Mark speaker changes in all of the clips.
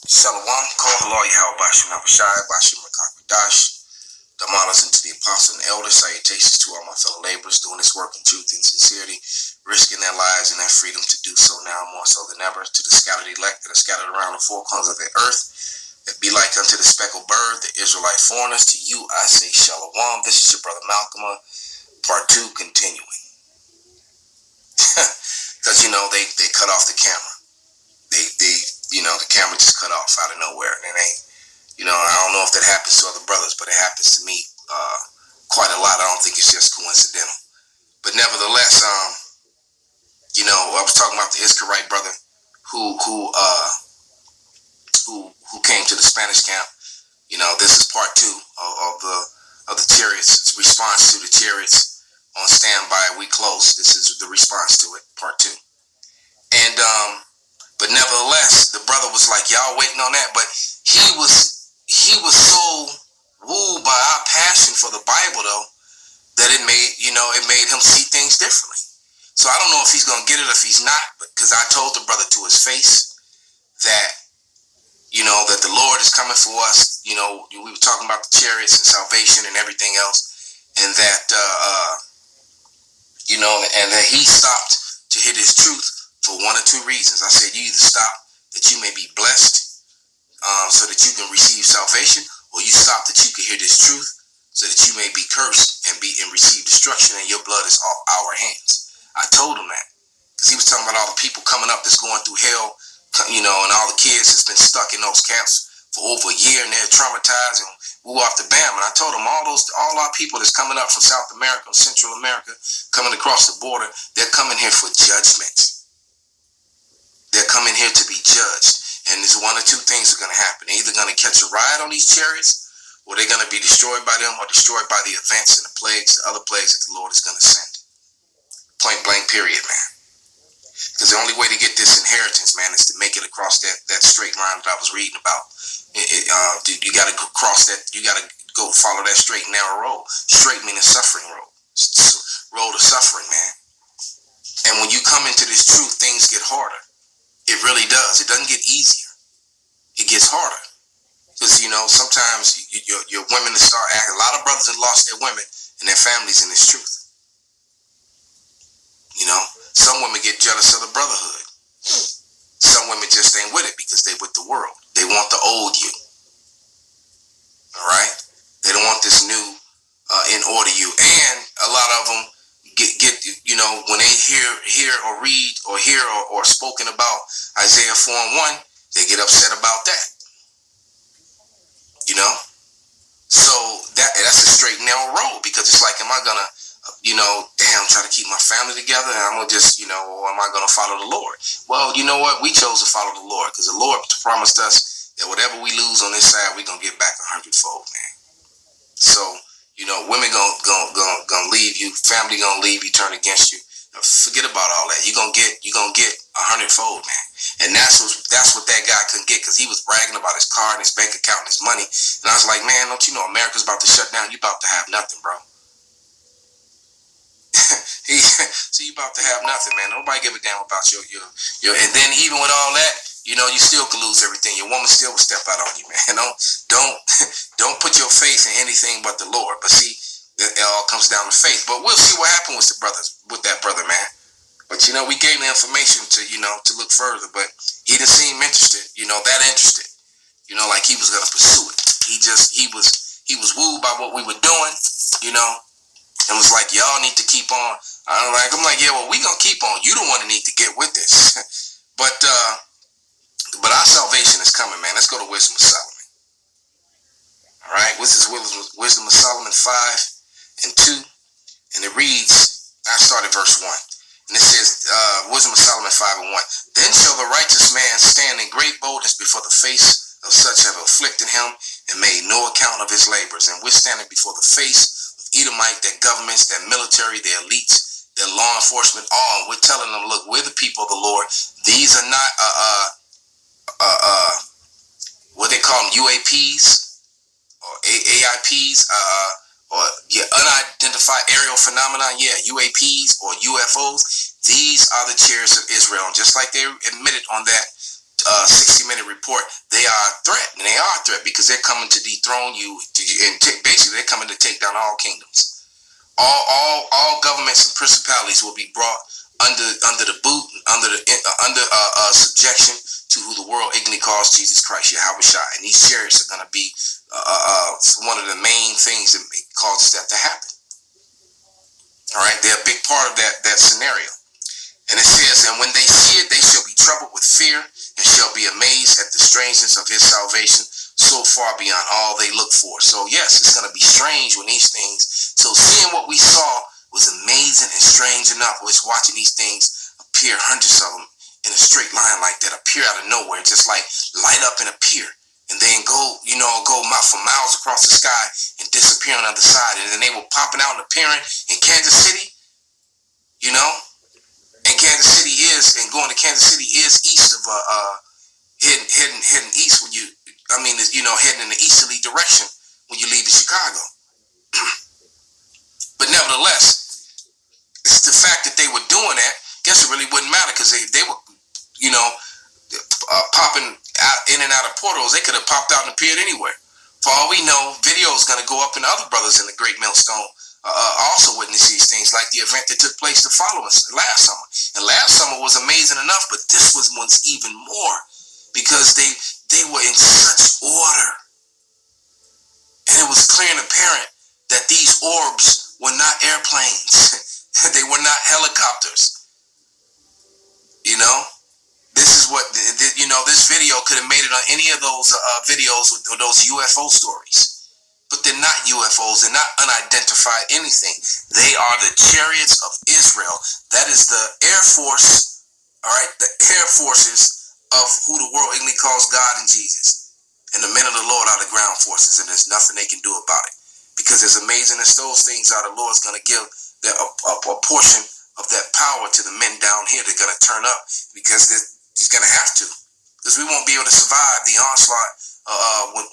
Speaker 1: Shalom, call the law Yahweh Bashim Abishai, Bashim Rakakadash. Damalas into the apostle and elder. Salutations to all my fellow laborers doing this work in truth and sincerity, risking their lives and their freedom to do so now more so than ever. To the scattered elect that are scattered around the four corners of the earth, that be like unto the speckled bird, the Israelite foreigners. To you I say Shalom. This is your brother Malcolm, part 2 continuing. Because they cut off the camera. They the camera just cut off out of nowhere, and it ain't. I don't know if that happens to other brothers, but it happens to me quite a lot. I don't think it's just coincidental. But nevertheless, I was talking about the Israelite brother who came to the Spanish camp. This is part 2 of the chariots. It's response to the chariots on standby. We close. This is the response to it, part 2. And but nevertheless, the brother was like, y'all waiting on that, but he was so wooed by our passion for the Bible, though, that it made him see things differently. So I don't know if he's going to get it or if he's not, because I told the brother to his face that, that the Lord is coming for us. We were talking about the chariots and salvation and everything else, and that, and that he stopped to hear his truth for one or two reasons. I said, you either stop that you may be blessed, so that you can receive salvation, or you stop that you can hear this truth so that you may be cursed and receive destruction, and your blood is off our hands. I told him that because he was talking about all the people coming up that's going through hell, and all the kids that's been stuck in those camps for over a year and they're traumatized and woo off the bam. And I told him all our people that's coming up from South America and Central America, coming across the border, they're coming here for judgment. They're coming here to be judged. And there's one or two things are going to happen. They're either going to catch a ride on these chariots, or they're going to be destroyed by them, or destroyed by the events and the other plagues that the Lord is going to send. Point blank, period, man. Because the only way to get this inheritance, man, is to make it across that straight line that I was reading about. You got to go cross that. You got to go follow that straight and narrow road. Straight meaning suffering road. Road of suffering, man. And when you come into this truth, things get harder. It really does. It doesn't get easier. It gets harder. Because, sometimes your women start acting. A lot of brothers have lost their women and their families in this truth. Some women get jealous of the brotherhood. Some women just ain't with it because they with the world. They want the old you. All right? They don't want this new in order you. And a lot of them get when they hear or read or hear or spoken about Isaiah 4:1, they get upset about that. So that's a straight and narrow road, because it's like, am I gonna try to keep my family together, and I'm gonna just or am I gonna follow the Lord? Well, you know what? We chose to follow the Lord because the Lord promised us that whatever we lose on this side, we're gonna get back 100-fold, man. So women gonna leave you, family gonna leave you, turn against you. Forget about all that. You're gonna get 100-fold, man. And that's what that guy couldn't get, because he was bragging about his car and his bank account and his money. And I was like, man, don't you know America's about to shut down? You about to have nothing, bro. So you about to have nothing, man. Nobody give a damn about your. And then even with all that, you still could lose everything. Your woman still will step out on you, man. Don't put your faith in anything but the Lord. But see, it all comes down to faith. But we'll see what happened with that brother, man. But we gave him the information to look further, but he didn't seem interested, that interested. Like he was gonna pursue it. He was wooed by what we were doing, and was like, y'all need to keep on. I'm like, yeah, well, we gonna keep on. You the one that need to get with this. But our salvation is coming, man. Let's go to Wisdom of Solomon. All right, this is Wisdom of Solomon 5:2, and it reads. I started verse 1. And it says, Wisdom of Solomon 5:1. Then shall the righteous man stand in great boldness before the face of such have afflicted him and made no account of his labors. And we're standing before the face of Edomite, their governments, their military, their elites, their law enforcement, all. And we're telling them, look, we're the people of the Lord. These are not, what they call them, UAPs or AIPs, or unidentified aerial phenomenon, UAPs or UFOs. These are the chariots of Israel. And just like they admitted on that 60 documented report, they are a threat, and they are a threat because they're coming to dethrone you, and basically they're coming to take down all kingdoms. All governments and principalities will be brought under the boot, under subjection to who the world ignorantly calls Jesus Christ, Yahweh Shai. And these chariots are going to be one of the main things that causes that to happen. All right, they're a big part of that scenario. And it says, and when they see it, they shall be troubled with fear and shall be amazed at the strangeness of his salvation, so far beyond all they look for. So yes, it's going to be strange when these things. So seeing what we saw was amazing and strange enough. Was watching these things appear, hundreds of them in a straight line like that, appear out of nowhere, just like light up and appear, and then go for miles across the sky and disappear on the other side. And then they were popping out and appearing in Kansas City, And Kansas City going to Kansas City is east of heading east when heading in the easterly direction when you leave Chicago. But nevertheless, it's the fact that they were doing that. Guess it really wouldn't matter because they were, popping out in and out of portals. They could have popped out and appeared anywhere. For all we know, video is going to go up, and other brothers in the Great Millstone also witness these things, like the event that took place the following last summer. And last summer was amazing enough, but this was even more because they were in such order, and it was clear and apparent that these orbs were not airplanes. They were not helicopters. This is what this video could have made it on any of those videos with those UFO stories. But they're not UFOs. They're not unidentified anything. They are the chariots of Israel. That is the Air Force, all right, the Air Forces of who the world ignorantly calls God and Jesus. And the men of the Lord are the ground forces, and there's nothing they can do about it. Because as amazing as those things are, the Lord's going to give a portion of that power to the men down here. They're going to turn up because he's going to have to. Because we won't be able to survive the onslaught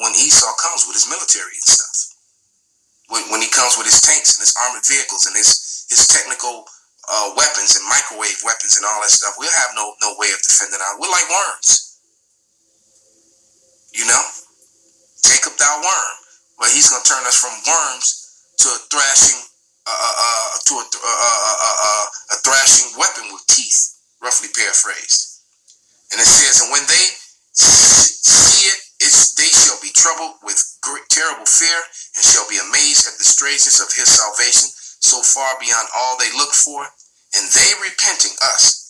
Speaker 1: when Esau comes with his military and stuff. When he comes with his tanks and his armored vehicles and his technical weapons and microwave weapons and all that stuff, we'll have no way of defending our. We're like worms. Jacob thou worm. Well, he's going to turn us from worms to a thrashing a thrashing weapon with teeth, roughly paraphrased. And it says, and when they see it, they shall be troubled with great, terrible fear, and shall be amazed at the strangeness of his salvation, so far beyond all they look for. And they repenting us,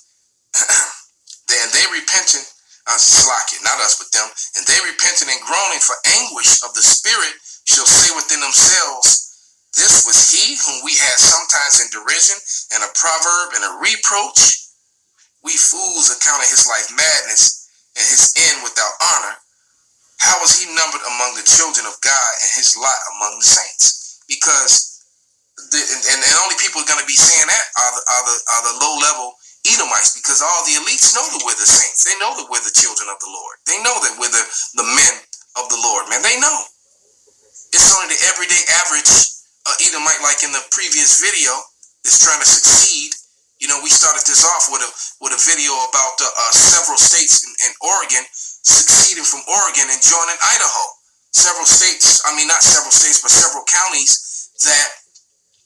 Speaker 1: slacking, not us but them, and they repenting and groaning for anguish of the spirit shall say within themselves, this was he whom we had sometimes in derision and a proverb and a reproach. We fools accounted his life madness and his end without honor. How was he numbered among the children of God and his lot among the saints? Because the only people who are going to be saying that are the low level Edomites, because all the elites know that we're the saints. They know that we're the children of the Lord. They know that we're the men of the Lord, man. They know. It's only the everyday average Edomite, like in the previous video, that's trying to succeed. We started this off with a video about several states in Oregon succeeding from Oregon and joining Idaho. Several states, not several states, but several counties that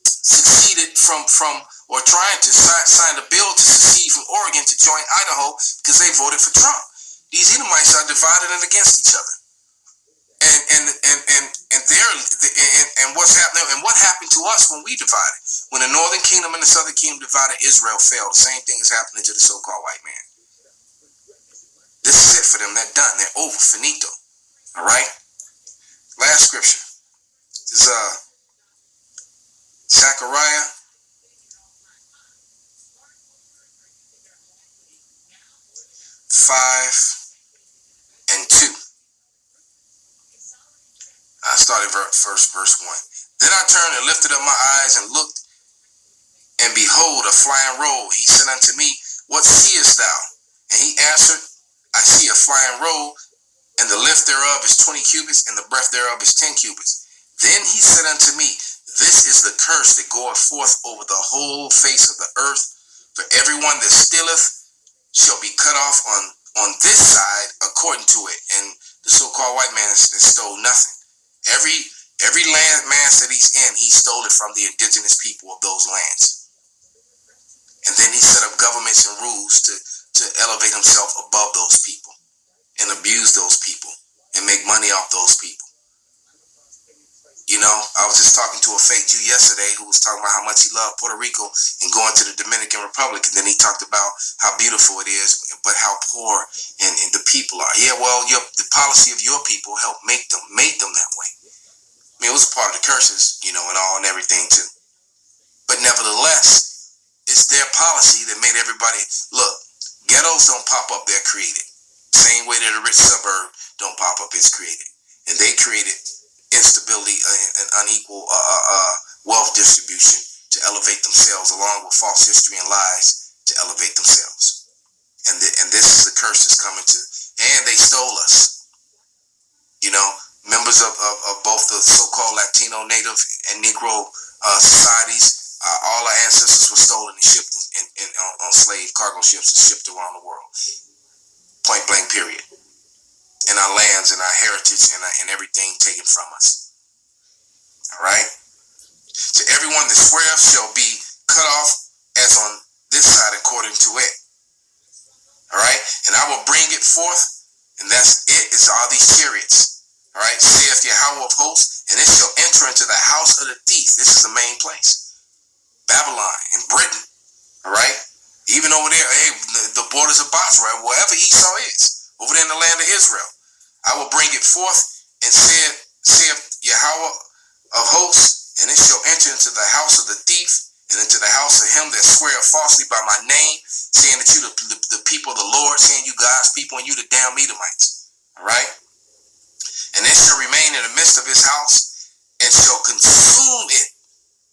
Speaker 1: succeeded from or trying to sign a bill to secede from Oregon to join Idaho because they voted for Trump. These Edomites are divided and against each other. And what's happening, and what happened to us when we divided? When the northern kingdom and the southern kingdom divided, Israel fell. The same thing is happening to the so-called white man. This is it for them. They're done. They're over. Finito. All right? Last scripture. This is Zechariah 5:2. I started first verse 1. Then I turned and lifted up my eyes and looked, and behold, a flying roll. He said unto me, what seest thou? And he answered, I see a flying roll, and the length thereof is 20 cubits, and the breadth thereof is 10 cubits. Then he said unto me, this is the curse that goeth forth over the whole face of the earth. For everyone that stealeth shall be cut off on this side according to it, and the so-called white man has stole nothing. Every land mass that he's in, he stole it from the indigenous people of those lands. And then he set up governments and rules to elevate himself above those people and abuse those people and make money off those people. You know, I was just talking to a fake Jew yesterday who was talking about how much he loved Puerto Rico and going to the Dominican Republic, and then he talked about how beautiful it is, but how poor and the people are. Yeah, well, the policy of your people helped make them that way. I mean, it was a part of the curses, you know, and all and everything too. But nevertheless, it's their policy that made everybody look. Ghettos don't pop up; they're created. Same way that a rich suburb don't pop up; it's created, and they created instability and unequal wealth distribution to elevate themselves, along with false history and lies to elevate themselves. And this is the curse that's coming to. And they stole us. You know, members of both the so-called Latino, Native, and Negro societies, all our ancestors were stolen and shipped on slave cargo ships and shipped around the world. Point blank, period. And our lands and our heritage and everything taken from us. All right? So everyone that sweareth shall be cut off as on this side according to it. All right? And I will bring it forth, and that's it. It's all these chariots. All right? Saith Yahweh of hosts, and it shall enter into the house of the thief. This is the main place. Babylon and Britain. All right? Even over there, the borders of Basra, wherever Esau is, over there in the land of Israel. I will bring it forth, and saith Yahweh of hosts, and it shall enter into the house of the thief, and into the house of him that sweareth falsely by my name, saying that you the people of the Lord, saying you God's people, and you the damn Edomites. All right? And it shall remain in the midst of his house, and shall consume it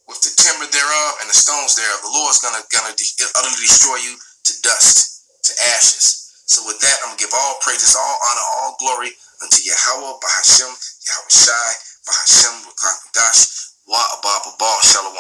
Speaker 1: with the timber thereof and the stones thereof. The Lord's gonna utterly destroy you to dust, to ashes. So with that, I'm going to give all praises, all honor, all glory unto Yahweh, Bahashem, Yahweh Shai, Bahashem, Wakakadash, Wa Abba, Shalom.